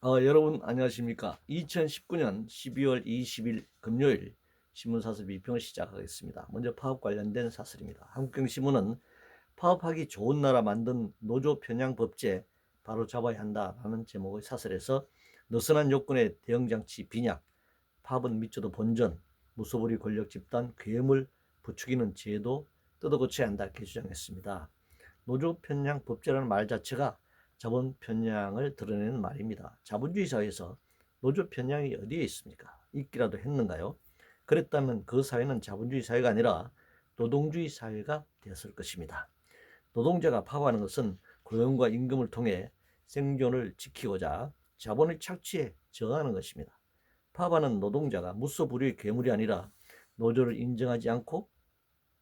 여러분 안녕하십니까? 2019년 12월 20일 금요일 신문사설 비평을 시작하겠습니다. 먼저 파업 관련된 사설입니다. 한국경신문은 파업하기 좋은 나라 만든 노조 편향 법제 바로 잡아야 한다라는 제목의 사설에서 느슨한 요건의 대형장치 빈약, 파업은 미쳐도 본전, 무소불위 권력 집단, 괴물 부추기는 제도 뜯어고쳐야 한다 이렇게 주장했습니다. 노조 편향 법제라는 말 자체가 자본 편향을 드러내는 말입니다. 자본주의 사회에서 노조 편향이 어디에 있습니까? 있기라도 했는가요? 그랬다면 그 사회는 자본주의 사회가 아니라 노동주의 사회가 되었을 것입니다. 노동자가 파업하는 것은 고용과 임금을 통해 생존을 지키고자 자본의 착취에 저항하는 것입니다. 파업하는 노동자가 무소불위의 괴물이 아니라 노조를 인정하지 않고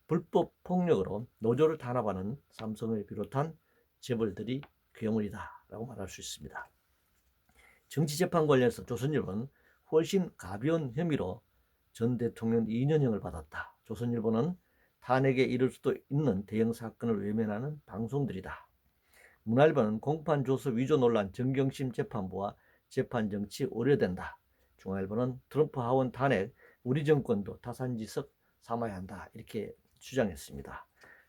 불법 폭력으로 노조를 탄압하는 삼성을 비롯한 재벌들이 괴물이다라고 말할 수 있습니다. 정치재판 관련해서 조선일보는 훨씬 가벼운 혐의로 전 대통령 2년형을 받았다. 조선일보는 탄핵에 이를 수도 있는 대형 사건을 외면하는 방송들이다. 문화일보는 공판 조서 위조 논란 정경심 재판부와 재판 정치 오래된다. 중앙일보는 트럼프 하원 탄핵 우리 정권도 타산지석 삼아야 한다 이렇게 주장했습니다.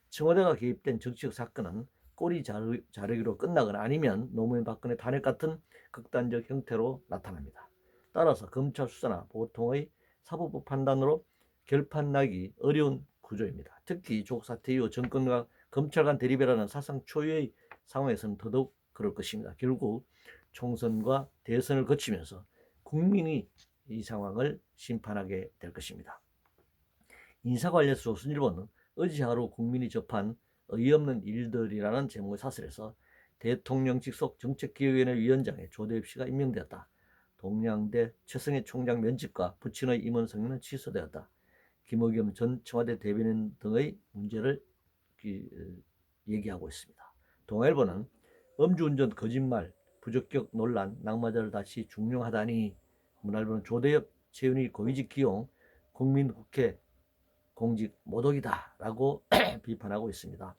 청와대가 개입된 정치적 사건은 꼬리 자르기로 끝나거나 아니면 노무현 박근혜 탄핵 같은 극단적 형태로 나타납니다. 따라서 검찰 수사나 보통의 사법부 판단으로 결판나기 어려운 구조입니다. 특히 조국 사태 이후 정권과 검찰 간 대립이라는 사상 초유의 상황에서는 더더욱 그럴 것입니다. 결국 총선과 대선을 거치면서 국민이 이 상황을 심판하게 될 것입니다. 인사 관련해서 조선일보는 어제 하루 국민이 접한 어이없는 일들이라는 제목의 사설에서 대통령 직속 정책기획위원회 위원장에 조대엽 씨가 임명되었다. 동양대 최성해 총장 면직과 부친의 임원 승인은 취소되었다. 김의겸 전 청와대 대변인 등의 문제를 얘기하고 있습니다. 동아일보는 음주운전 거짓말 부적격 논란 낙마자를 다시 중용하다니. 문화일보는 조대엽 최윤희 고위직 기용 국민국회 공직 모독이다라고 비판하고 있습니다.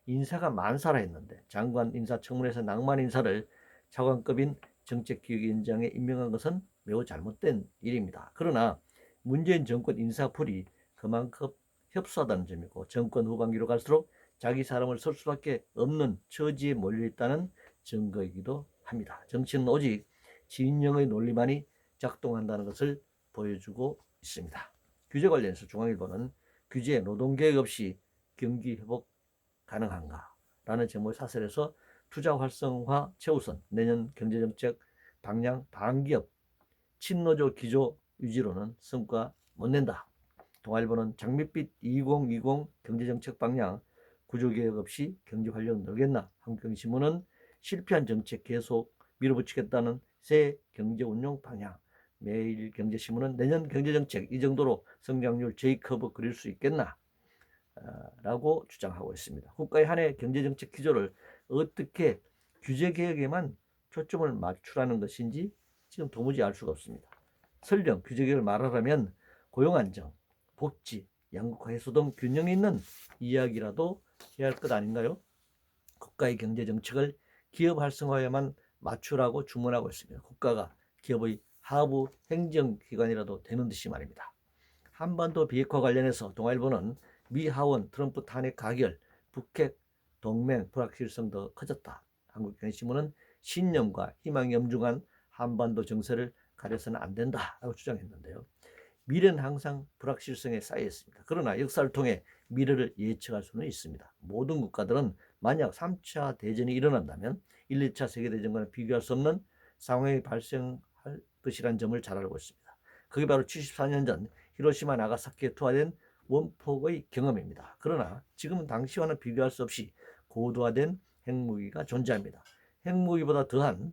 인사가 만사라 했는데 장관 인사청문회에서 낭만 인사를 차관급인 정책기획위원장에 임명한 것은 매우 잘못된 일입니다. 그러나 문재인 정권 인사풀이 그만큼 협소하다는 점이고 정권 후반기로 갈수록 자기 사람을 쓸 수밖에 없는 처지에 몰려있다는 증거이기도 합니다. 정치는 오직 진영의 논리만이 작동한다는 것을 보여주고 있습니다. 규제 관련해서 중앙일보는 규제 노동계획 없이 경기 회복 가능한가? 라는 제목의 사설에서 투자 활성화 최우선, 내년 경제정책 방향 반기업, 친노조 기조 유지로는 성과 못 낸다. 동아일보는 장밋빛 2020 경제정책 방향, 구조개혁 없이 경제활력 늘겠나? 한국경신문은 실패한 정책 계속 밀어붙이겠다는 새 경제운용 방향, 매일경제신문은 내년 경제정책 이 정도로 성장률 J커브 그릴 수 있겠나? 라고 주장하고 있습니다. 국가의 한 해 경제정책 기조를 어떻게 규제개혁에만 초점을 맞추라는 것인지 지금 도무지 알 수가 없습니다. 설령 규제개혁을 말하라면 고용안정, 복지, 양극화 해소 등 균형 있는 이야기라도 해야 할 것 아닌가요? 국가의 경제정책을 기업 활성화에만 맞추라고 주문하고 있습니다. 국가가 기업의 하부 행정기관이라도 되는 듯이 말입니다. 한반도 비핵화 관련해서 동아일보는 미 하원 트럼프 탄핵 가결, 북핵 동맹 불확실성 더 커졌다. 한국경제신문은 신념과 희망이 엄중한 한반도 정세를 가려서는 안 된다라고 주장했는데요. 미래는 항상 불확실성에 쌓여 있습니다. 그러나 역사를 통해 미래를 예측할 수는 있습니다. 모든 국가들은 만약 3차 대전이 일어난다면 1, 2차 세계대전과는 비교할 수 없는 상황이 발생할 것이라는 점을 잘 알고 있습니다. 그게 바로 74년 전 히로시마 나가사키에 투하된 원폭의 경험입니다. 그러나 지금은 당시와는 비교할 수 없이 고도화된 핵무기가 존재합니다. 핵무기보다 더한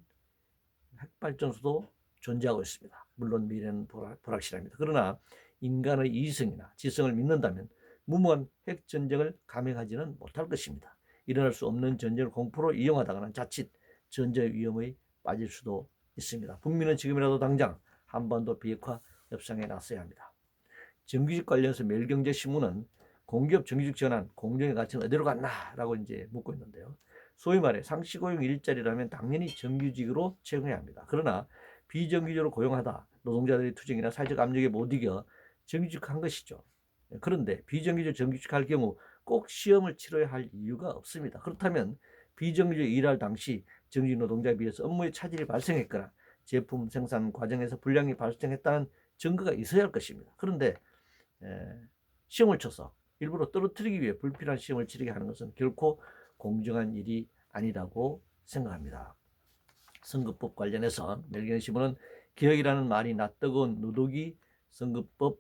핵발전소도 존재하고 있습니다. 물론 미래는 불확실합니다. 그러나 인간의 이성이나 지성을 믿는다면 무모한 핵전쟁을 감행하지는 못할 것입니다. 일어날 수 없는 전쟁을 공포로 이용하다가는 자칫 전쟁 위험에 빠질 수도 있습니다. 국민은 지금이라도 당장 한반도 비핵화 협상에 나서야 합니다. 정규직 관련해서 매일경제신문은 공기업 정규직 전환, 공정의 가치는 어디로 갔나? 라고 이제 묻고 있는데요. 소위 말해 상시고용 일자리라면 당연히 정규직으로 채용해야 합니다. 그러나 비정규직으로 고용하다 노동자들의 투쟁이나 사회적 압력에 못 이겨 정규직한 것이죠. 그런데 비정규직 정규직할 경우 꼭 시험을 치러야 할 이유가 없습니다. 그렇다면 비정규직 일할 당시 정규직 노동자에 비해서 업무의 차질이 발생했거나 제품 생산 과정에서 불량이 발생했다는 증거가 있어야 할 것입니다. 그런데 시험을 쳐서 일부러 떨어뜨리기 위해 불필요한 시험을 치르게 하는 것은 결코 공정한 일이 아니라고 생각합니다. 선거법 관련해서 멜기신문은 개혁이라는 말이 낯뜨거운 누더기 선거법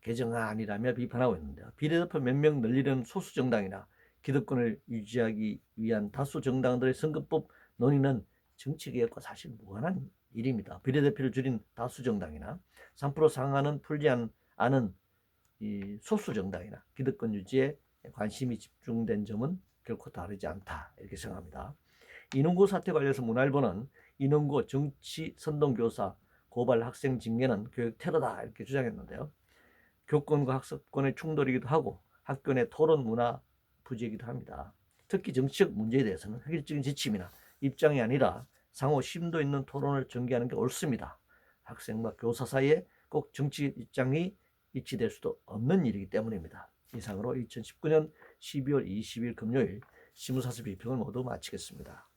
개정안이라며 비판하고 있는데요. 비례대표 몇 명 늘리려는 소수 정당이나 기득권을 유지하기 위한 다수 정당들의 선거법 논의는 정치개혁과 사실 무관한 일입니다. 비례대표를 줄인 다수 정당이나 3% 상한은 풀지 않은 이 소수 정당이나 기득권 유지에 관심이 집중된 점은 결코 다르지 않다 이렇게 생각합니다. 인원고 사태 관련해서 문화일보는 인원고 정치 선동교사 고발 학생 징계는 교육 테러다 이렇게 주장했는데요. 교권과 학습권의 충돌이기도 하고 학교 내 토론 문화 부재이기도 합니다. 특히 정치적 문제에 대해서는 획일적인 지침이나 입장이 아니라 상호 심도 있는 토론을 전개하는 게 옳습니다. 학생과 교사 사이에 꼭 정치 입장이 일치될 수도 없는 일이기 때문입니다. 이상으로 2019년 12월 20일 금요일 신문사설 비평을 모두 마치겠습니다.